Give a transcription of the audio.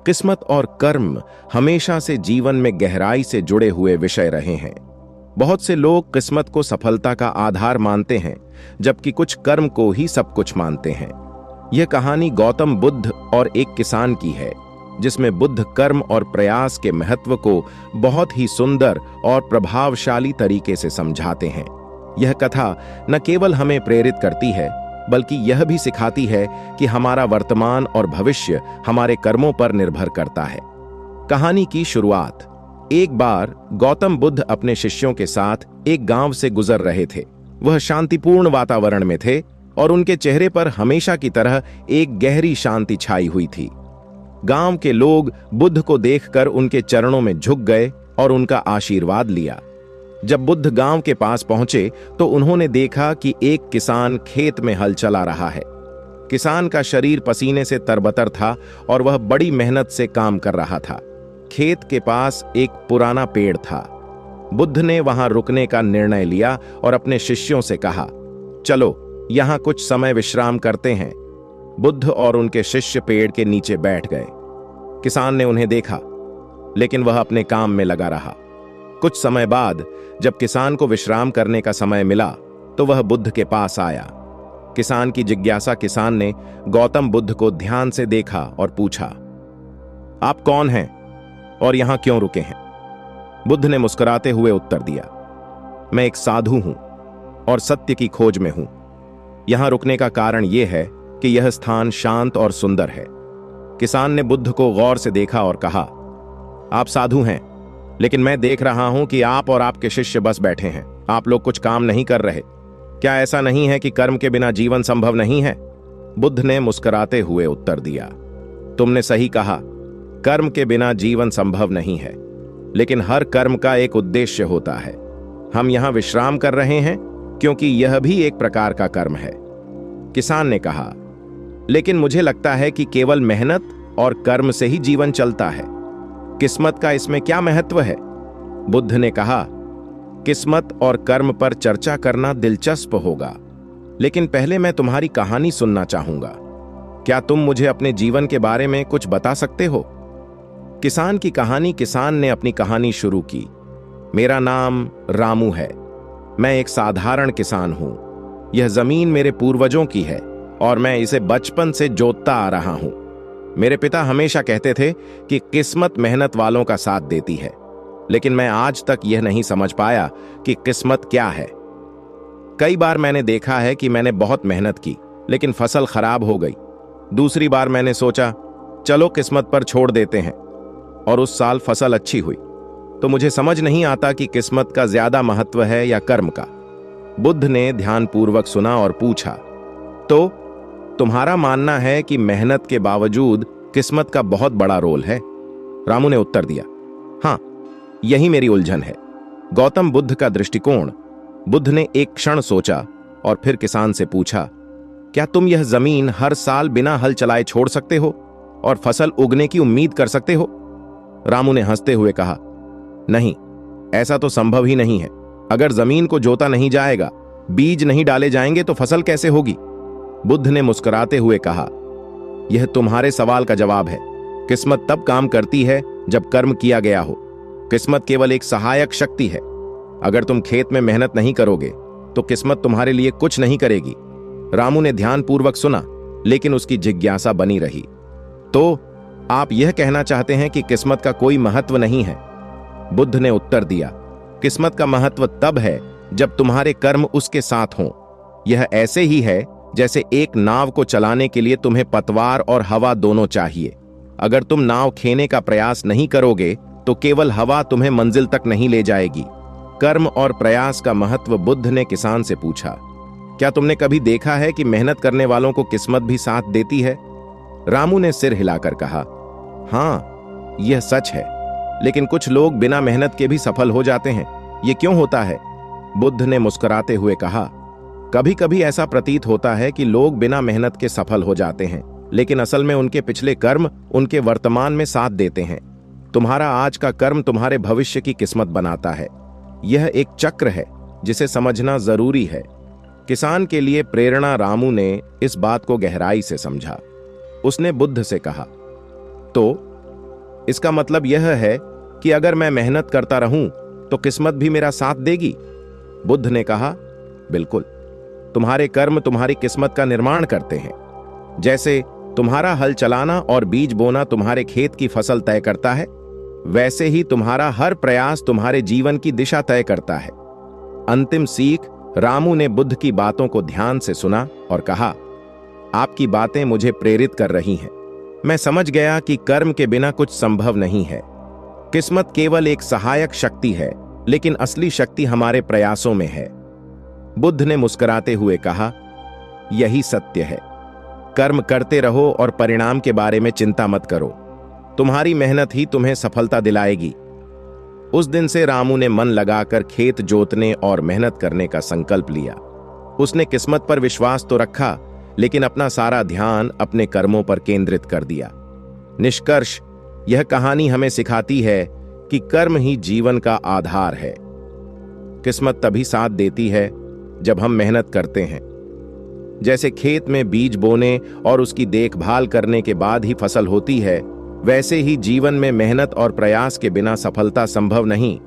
किस्मत और कर्म हमेशा से जीवन में गहराई से जुड़े हुए विषय रहे हैं। बहुत से लोग किस्मत को सफलता का आधार मानते हैं, जबकि कुछ कर्म को ही सब कुछ मानते हैं। यह कहानी गौतम बुद्ध और एक किसान की है, जिसमें बुद्ध कर्म और प्रयास के महत्व को बहुत ही सुंदर और प्रभावशाली तरीके से समझाते हैं। यह कथा न केवल हमें प्रेरित करती है, बल्कि यह भी सिखाती है कि हमारा वर्तमान और भविष्य हमारे कर्मों पर निर्भर करता है। कहानी की शुरुआत। एक बार गौतम बुद्ध अपने शिष्यों के साथ एक गांव से गुजर रहे थे। वह शांतिपूर्ण वातावरण में थे और उनके चेहरे पर हमेशा की तरह एक गहरी शांति छाई हुई थी। गांव के लोग बुद्ध को देखकर उनके चरणों में झुक गए और उनका आशीर्वाद लिया। जब बुद्ध गांव के पास पहुंचे तो उन्होंने देखा कि एक किसान खेत में हल चला रहा है। किसान का शरीर पसीने से तरबतर था और वह बड़ी मेहनत से काम कर रहा था। खेत के पास एक पुराना पेड़ था। बुद्ध ने वहां रुकने का निर्णय लिया और अपने शिष्यों से कहा, चलो यहां कुछ समय विश्राम करते हैं। बुद्ध और उनके शिष्य पेड़ के नीचे बैठ गए। किसान ने उन्हें देखा, लेकिन वह अपने काम में लगा रहा। कुछ समय बाद जब किसान को विश्राम करने का समय मिला तो वह बुद्ध के पास आया। किसान की जिज्ञासा किसान ने गौतम बुद्ध को ध्यान से देखा और पूछा, आप कौन हैं और यहां क्यों रुके हैं? बुद्ध ने मुस्कुराते हुए उत्तर दिया, मैं एक साधु हूं और सत्य की खोज में हूं। यहां रुकने का कारण यह है कि यह स्थान शांत और सुंदर है। किसान ने बुद्ध को गौर से देखा और कहा, आप साधु हैं, लेकिन मैं देख रहा हूं कि आप और आपके शिष्य बस बैठे हैं। आप लोग कुछ काम नहीं कर रहे। क्या ऐसा नहीं है कि कर्म के बिना जीवन संभव नहीं है? बुद्ध ने मुस्कुराते हुए उत्तर दिया, तुमने सही कहा, कर्म के बिना जीवन संभव नहीं है, लेकिन हर कर्म का एक उद्देश्य होता है। हम यहां विश्राम कर रहे हैं क्योंकि यह भी एक प्रकार का कर्म है। किसान ने कहा, लेकिन मुझे लगता है कि केवल मेहनत और कर्म से ही जीवन चलता है। किस्मत का इसमें क्या महत्व है? बुद्ध ने कहा, किस्मत और कर्म पर चर्चा करना दिलचस्प होगा, लेकिन पहले मैं तुम्हारी कहानी सुनना चाहूंगा। क्या तुम मुझे अपने जीवन के बारे में कुछ बता सकते हो? किसान की कहानी। किसान ने अपनी कहानी शुरू की। मेरा नाम रामू है। मैं एक साधारण किसान हूं। यह जमीन मेरे पूर्वजों की है और मैं इसे बचपन से जोतता आ रहा हूं। मेरे पिता हमेशा कहते थे कि किस्मत मेहनत वालों का साथ देती है, लेकिन मैं आज तक यह नहीं समझ पाया कि किस्मत क्या है। कई बार मैंने देखा है कि मैंने बहुत मेहनत की, लेकिन फसल खराब हो गई। दूसरी बार मैंने सोचा, चलो किस्मत पर छोड़ देते हैं, और उस साल फसल अच्छी हुई। तो मुझे समझ नहीं आता कि किस्मत का ज्यादा महत्व है या कर्म का। बुद्ध ने ध्यानपूर्वक सुना और पूछा, तो तुम्हारा मानना है कि मेहनत के बावजूद किस्मत का बहुत बड़ा रोल है? रामू ने उत्तर दिया, हां, यही मेरी उलझन है। गौतम बुद्ध का दृष्टिकोण। बुद्ध ने एक क्षण सोचा और फिर किसान से पूछा, क्या तुम यह जमीन हर साल बिना हल चलाए छोड़ सकते हो और फसल उगने की उम्मीद कर सकते हो? रामू ने हंसते हुए कहा, नहीं, ऐसा तो संभव ही नहीं है। अगर जमीन को जोता नहीं जाएगा, बीज नहीं डाले जाएंगे तो फसल कैसे होगी? बुद्ध ने मुस्कुराते हुए कहा, यह तुम्हारे सवाल का जवाब है। किस्मत तब काम करती है जब कर्म किया गया हो। किस्मत केवल एक सहायक शक्ति है। अगर तुम खेत में मेहनत नहीं करोगे तो किस्मत तुम्हारे लिए कुछ नहीं करेगी। रामू ने ध्यानपूर्वक सुना, लेकिन उसकी जिज्ञासा बनी रही। तो आप यह कहना चाहते हैं कि किस्मत का कोई महत्व नहीं है? बुद्ध ने उत्तर दिया, किस्मत का महत्व तब है जब तुम्हारे कर्म उसके साथ हों। यह ऐसे ही है जैसे एक नाव को चलाने के लिए तुम्हें पतवार और हवा दोनों चाहिए। अगर तुम नाव खेने का प्रयास नहीं करोगे तो केवल हवा तुम्हें मंजिल तक नहीं ले जाएगी। कर्म और प्रयास का महत्व बुद्ध ने किसान से पूछा, क्या तुमने कभी देखा है कि मेहनत करने वालों को किस्मत भी साथ देती है? रामू ने सिर हिलाकर कहा, हां, यह सच है, लेकिन कुछ लोग बिना मेहनत के भी सफल हो जाते हैं। यह क्यों होता है? बुद्ध ने मुस्कुराते हुए कहा, कभी कभी ऐसा प्रतीत होता है कि लोग बिना मेहनत के सफल हो जाते हैं, लेकिन असल में उनके पिछले कर्म उनके वर्तमान में साथ देते हैं। तुम्हारा आज का कर्म तुम्हारे भविष्य की किस्मत बनाता है। यह एक चक्र है जिसे समझना जरूरी है। किसान के लिए प्रेरणा। रामू ने इस बात को गहराई से समझा। उसने बुद्ध से कहा, तो इसका मतलब यह है कि अगर मैं मेहनत करता रहूं तो किस्मत भी मेरा साथ देगी। बुद्ध ने कहा, बिल्कुल, तुम्हारे कर्म तुम्हारी किस्मत का निर्माण करते हैं। जैसे तुम्हारा हल चलाना और बीज बोना तुम्हारे खेत की फसल तय करता है, वैसे ही तुम्हारा हर प्रयास तुम्हारे जीवन की दिशा तय करता है। अंतिम सीख, रामू ने बुद्ध की बातों को ध्यान से सुना और कहा, आपकी बातें मुझे प्रेरित कर रही हैं। मैं समझ गया कि कर्म के बिना कुछ संभव नहीं है। किस्मत केवल एक सहायक शक्ति है, लेकिन असली शक्ति हमारे प्रयासों में है। बुद्ध ने मुस्कुराते हुए कहा, यही सत्य है। कर्म करते रहो और परिणाम के बारे में चिंता मत करो। तुम्हारी मेहनत ही तुम्हें सफलता दिलाएगी। उस दिन से रामू ने मन लगाकर खेत जोतने और मेहनत करने का संकल्प लिया। उसने किस्मत पर विश्वास तो रखा, लेकिन अपना सारा ध्यान अपने कर्मों पर केंद्रित कर दिया। निष्कर्ष, यह कहानी हमें सिखाती है कि कर्म ही जीवन का आधार है। किस्मत तभी साथ देती है जब हम मेहनत करते हैं। जैसे खेत में बीज बोने और उसकी देखभाल करने के बाद ही फसल होती है, वैसे ही जीवन में मेहनत और प्रयास के बिना सफलता संभव नहीं।